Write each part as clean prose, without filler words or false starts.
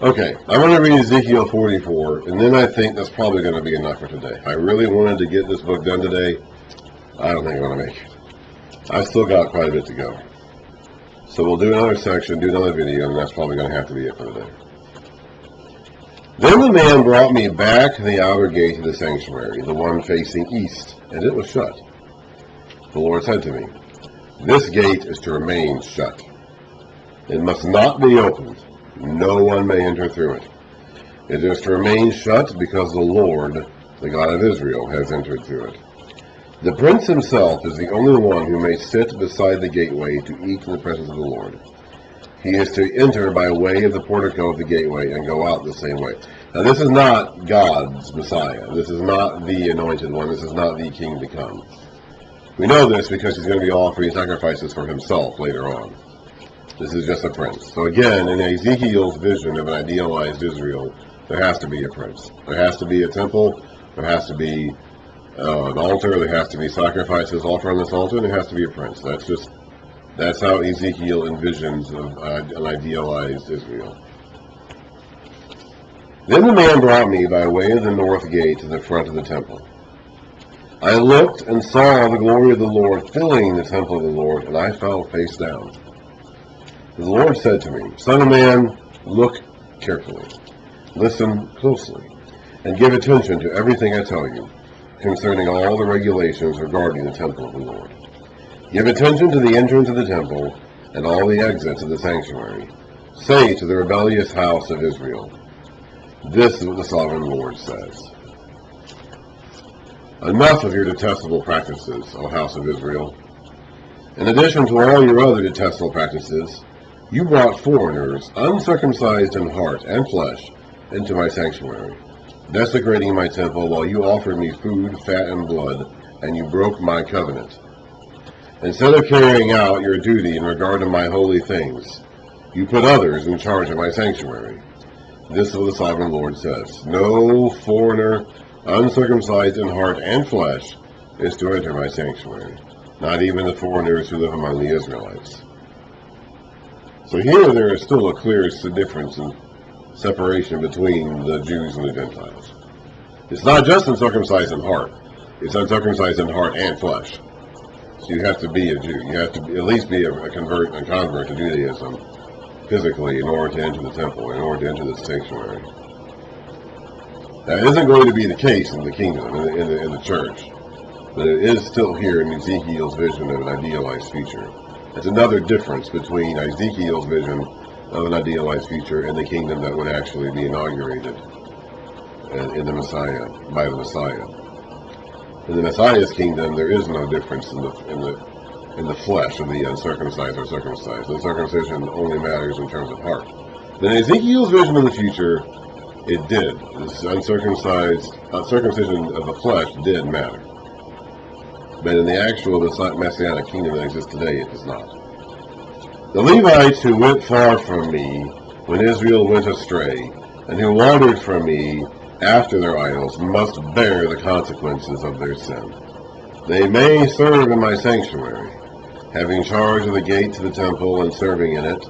Okay, I'm going to read Ezekiel 44, and then I think that's probably going to be enough for today. I really wanted to get this book done today. I don't think I'm going to make it. I still got quite a bit to go. So we'll do another section, do another video, and that's probably going to have to be it for today. Then the man brought me back to the outer gate of the sanctuary, the one facing east, and it was shut. The Lord said to me, "This gate is to remain shut. It must not be opened. No one may enter through it. It is to remain shut because the Lord, the God of Israel, has entered through it. The prince himself is the only one who may sit beside the gateway to eat in the presence of the Lord. He is to enter by way of the portico of the gateway and go out the same way." Now this is not God's Messiah. This is not the anointed one. This is not the king to come. We know this because he's going to be offering sacrifices for himself later on. This is just a prince. So again, in Ezekiel's vision of an idealized Israel, there has to be a prince. There has to be a temple. There has to be an altar. There has to be sacrifices offered on this altar. And there has to be a prince. That's how Ezekiel envisions an idealized Israel. Then the man brought me by way of the north gate to the front of the temple. I looked and saw the glory of the Lord filling the temple of the Lord, and I fell face down. The Lord said to me, "Son of man, look carefully, listen closely, and give attention to everything I tell you concerning all the regulations regarding the temple of the Lord. Give attention to the entrance of the temple and all the exits of the sanctuary. Say to the rebellious house of Israel, this is what the sovereign Lord says. Enough of your detestable practices, O house of Israel. In addition to all your other detestable practices, you brought foreigners, uncircumcised in heart and flesh, into my sanctuary, desecrating my temple while you offered me food, fat, and blood, and you broke my covenant. Instead of carrying out your duty in regard to my holy things, you put others in charge of my sanctuary. This is what the sovereign Lord says. No foreigner, uncircumcised in heart and flesh, is to enter my sanctuary, not even the foreigners who live among the Israelites." So here there is still a clear difference in separation between the Jews and the Gentiles. It's not just uncircumcised in heart. It's uncircumcised in heart and flesh. So you have to be a Jew. You have to at least be a convert to Judaism physically in order to enter the temple, in order to enter the sanctuary. That isn't going to be the case in the kingdom, in the church. But it is still here in Ezekiel's vision of an idealized future. It's another difference between Ezekiel's vision of an idealized future and the kingdom that would actually be inaugurated in the Messiah, by the Messiah. In the Messiah's kingdom, there is no difference in the flesh of the uncircumcised or circumcised. The circumcision only matters in terms of heart. But in Ezekiel's vision of the future, it did. This circumcision of the flesh did matter. But in the actual Messianic kingdom that exists today, it does not. The Levites who went far from me when Israel went astray, and who wandered from me after their idols, must bear the consequences of their sin. They may serve in my sanctuary, having charge of the gate to the temple and serving in it.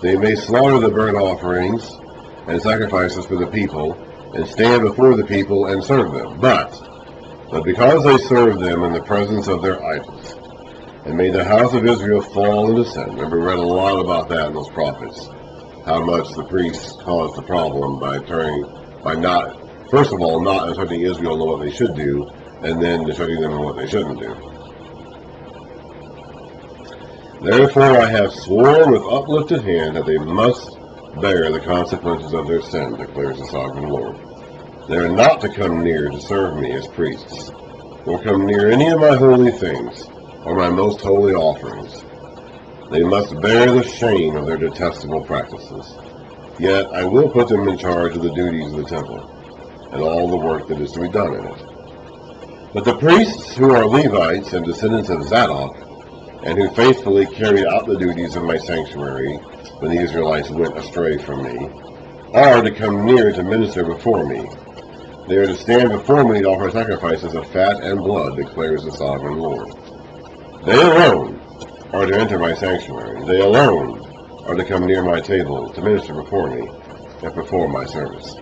They may slaughter the burnt offerings and sacrifices for the people, and stand before the people and serve them. But because they serve them in the presence of their idols, and made the house of Israel fall into sin. Remember, we read a lot about that in those prophets, how much the priests caused the problem by not, first of all, not instructing Israel on what they should do, and then instructing them on what they shouldn't do. Therefore I have sworn with uplifted hand that they must bear the consequences of their sin, declares the sovereign Lord. They are not to come near to serve me as priests, or come near any of my holy things, or my most holy offerings. They must bear the shame of their detestable practices. Yet I will put them in charge of the duties of the temple, and all the work that is to be done in it. But the priests who are Levites and descendants of Zadok, and who faithfully carried out the duties of my sanctuary when the Israelites went astray from me, are to come near to minister before me. They are to stand before me to offer sacrifices of fat and blood, declares the sovereign Lord. They alone are to enter my sanctuary. They alone are to come near my table to minister before me, and perform my service.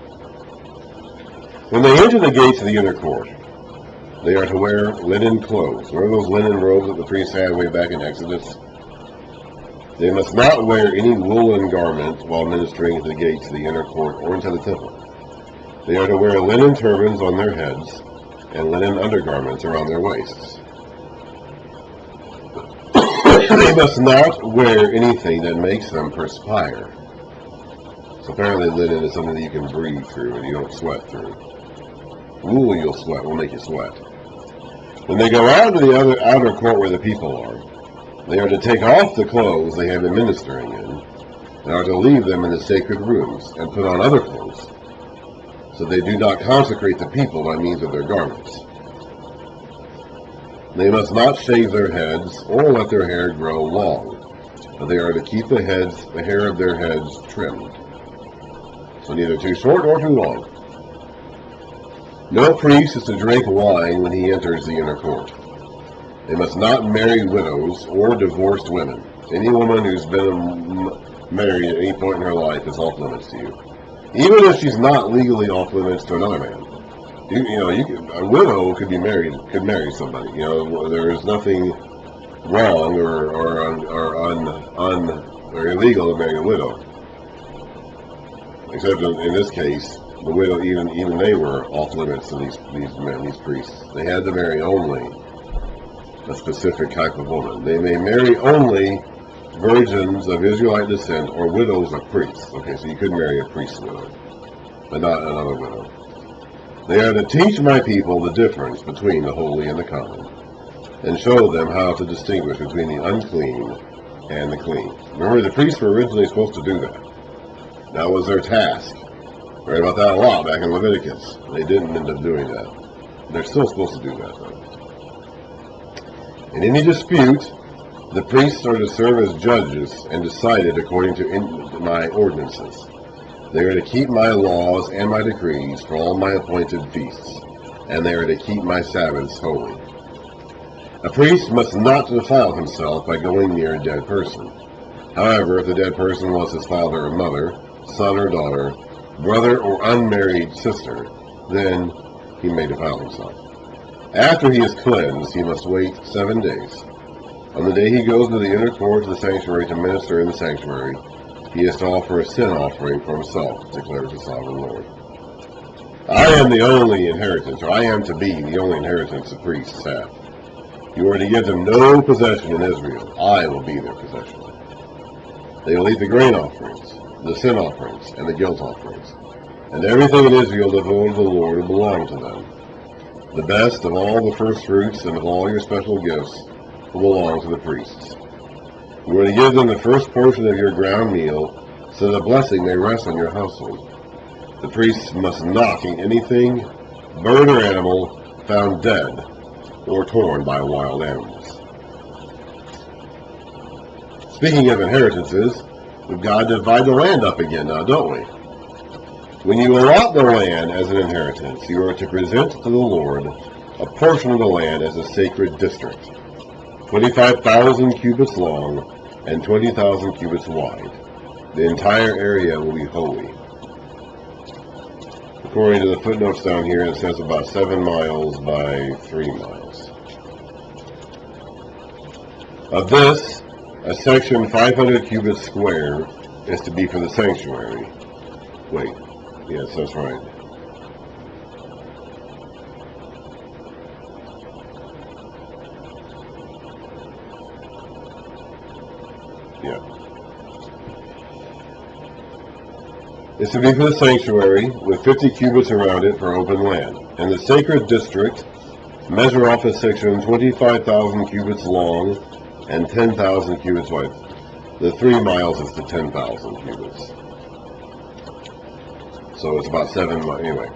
When they enter the gates of the inner court, they are to wear linen clothes. Remember those linen robes that the priests had way back in Exodus? They must not wear any woolen garment while ministering at the gates of the inner court or into the temple. They are to wear linen turbans on their heads and linen undergarments around their waists. They must not wear anything that makes them perspire. So apparently linen is something that you can breathe through and you don't sweat through. Wool you'll sweat, will make you sweat. When they go out to the outer court where the people are, they are to take off the clothes they have been ministering in, and are to leave them in the sacred rooms, and put on other clothes, so they do not consecrate the people by means of their garments. They must not shave their heads, or let their hair grow long, but they are to keep the hair of their heads trimmed, so neither too short nor too long. No priest is to drink wine when he enters the inner court. They must not marry widows or divorced women. Any woman who's been married at any point in her life is off limits to you. Even if she's not legally off limits to another man. A widow could marry somebody. There is nothing wrong or illegal to marry a widow. Except in this case, the widow, even they were off limits to these priests. They had to marry only a specific type of woman. They may marry only virgins of Israelite descent or widows of priests. Okay, so you could marry a priest's widow, but not another widow. They are to teach my people the difference between the holy and the common, and show them how to distinguish between the unclean and the clean. Remember, the priests were originally supposed to do that. That was their task. We read about that a lot back in Leviticus. They didn't end up doing that. They're still supposed to do that, though. In any dispute, the priests are to serve as judges and decide it according to my ordinances. They are to keep my laws and my decrees for all my appointed feasts, and they are to keep my Sabbaths holy. A priest must not defile himself by going near a dead person. However, if the dead person was his father or mother, son or daughter, brother or unmarried sister, then he may defile himself. After he is cleansed, he must wait 7 days. On the day he goes to the inner court of the sanctuary to minister in the sanctuary, he is to offer a sin offering for himself, declares the sovereign Lord. I am the only inheritance, or I am to be the only inheritance the priests have. You are to give them no possession in Israel. I will be their possession. They will eat the grain offerings, the sin offerings, and the guilt offerings, and everything in Israel devoted to the Lord will belong to them. The best of all the first fruits and of all your special gifts will belong to the priests. You are to give them the first portion of your ground meal, so that a blessing may rest on your household. The priests must not eat anything, bird or animal, found dead or torn by wild animals. Speaking of inheritances, we've got to divide the land up again now, don't we? When you allot the land as an inheritance, you are to present to the Lord a portion of the land as a sacred district, 25,000 cubits long and 20,000 cubits wide. The entire area will be holy. According to the footnotes down here, it says about 7 miles by 3 miles. Of this, a section 500 cubits square is to be for the sanctuary. Wait, yes, that's right. Yeah. It's to be for the sanctuary, with 50 cubits around it for open land. And the sacred district, measure off a section 25,000 cubits long and 10,000 cubits wide. The 3 miles is to 10,000 cubits. So it's about 7 miles, anyway.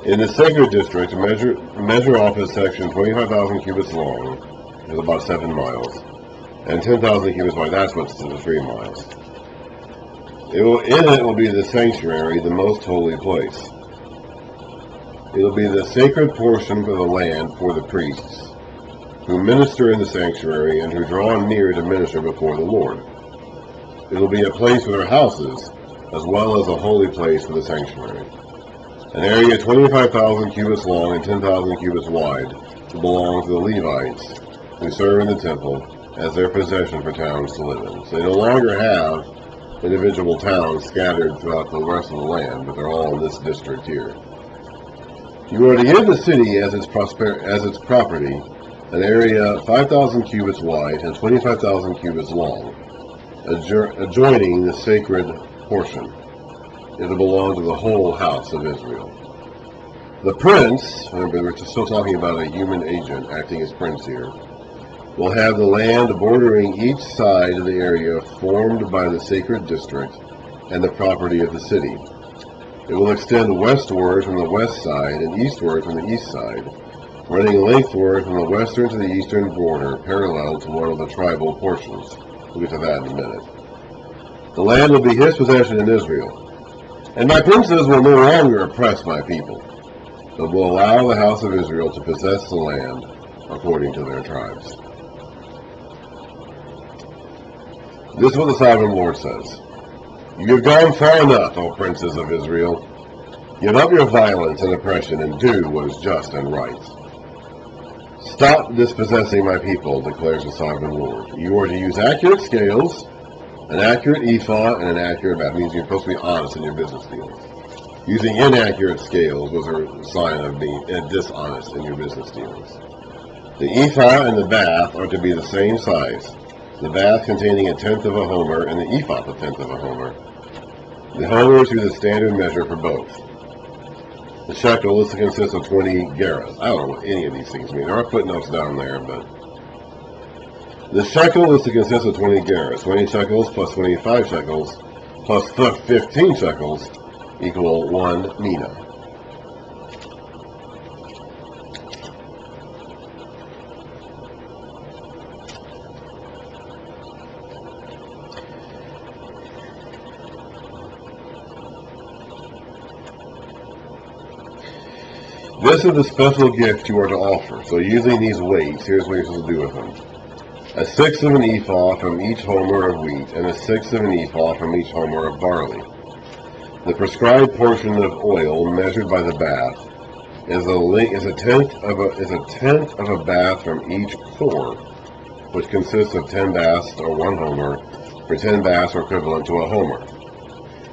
In the sacred district, measure off a section 25,000 cubits long, is about 7 miles, and 10,000 cubits wide. That's what's to the 3 miles. In it will be the sanctuary, the most holy place. It will be the sacred portion of the land for the priests, who minister in the sanctuary and who draw near to minister before the Lord. It will be a place for their houses, as well as a holy place for the sanctuary. An area 25,000 cubits long and 10,000 cubits wide will belong to the Levites who serve in the temple as their possession for towns to live in. So they no longer have individual towns scattered throughout the rest of the land, but they're all in this district here. You are to give the city as its property an area 5,000 cubits wide and 25,000 cubits long, adjoining the sacred portion. It will belong to the whole house of Israel. The prince, remember we're still talking about a human agent acting as prince here, will have the land bordering each side of the area formed by the sacred district and the property of the city. It will extend westward from the west side and eastward from the east side, running lengthward from the western to the eastern border, parallel to one of the tribal portions. We'll get to that in a minute. The land will be his possession in Israel, and my princes will no longer oppress my people, but will allow the house of Israel to possess the land according to their tribes. This is what the sovereign Lord says. You have gone far enough, O princes of Israel. Give up your violence and oppression and do what is just and right. Stop dispossessing my people, declares the sovereign Lord. You are to use accurate scales, an accurate ephah, and an accurate bath. It means you're supposed to be honest in your business dealings. Using inaccurate scales was a sign of being dishonest in your business dealings. The ephah and the bath are to be the same size, the bath containing 1/10 of a homer and the ephah 1/10 of a homer. The homer is to be the standard measure for both. The shekel is to consist of 20 gerahs. I don't know what any of these things mean. There are footnotes down there, but the shekel is to consist of 20 gerahs. 20 shekels plus 25 shekels plus 15 shekels equal 1 mina. This is the special gift you are to offer. So using these weights, here's what you're supposed to do with them. 1/6 of an ephah from each homer of wheat, and 1/6 of an ephah from each homer of barley. The prescribed portion of oil measured by the bath is a tenth of a bath from each khor, which consists of 10 baths or 1 homer, for 10 baths are equivalent to a homer.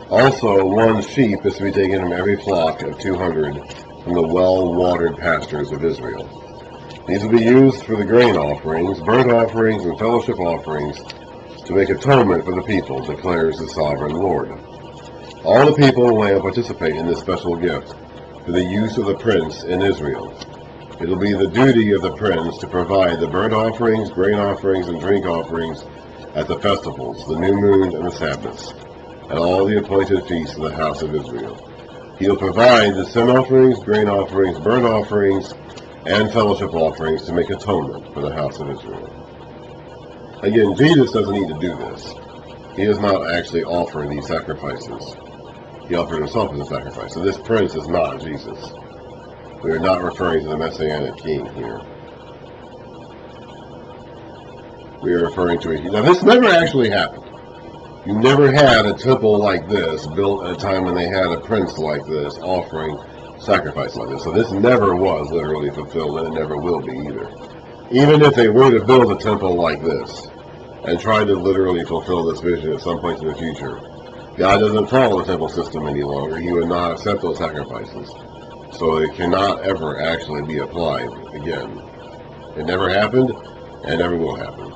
Also, 1 sheep is to be taken from every flock of 200 from the well-watered pastures of Israel. These will be used for the grain offerings, burnt offerings, and fellowship offerings to make atonement for the people, declares the sovereign Lord. All the people will participate in this special gift for the use of the prince in Israel. It will be the duty of the prince to provide the burnt offerings, grain offerings, and drink offerings at the festivals, the new moon, and the Sabbaths, and all the appointed feasts of the house of Israel. He will provide the sin offerings, grain offerings, burnt offerings, and fellowship offerings to make atonement for the house of Israel. Again, Jesus doesn't need to do this. He does not actually offer these sacrifices. He offered himself as a sacrifice. So this prince is not Jesus. We are not referring to the Messianic king here. We are referring to a... Now, this never actually happened. You never had a temple like this built at a time when they had a prince like this offering sacrifice like this. So this never was literally fulfilled, and it never will be either. Even if they were to build a temple like this and try to literally fulfill this vision at some point in the future, God doesn't follow the temple system any longer. He would not accept those sacrifices. So it cannot ever actually be applied again. It never happened, and never will happen.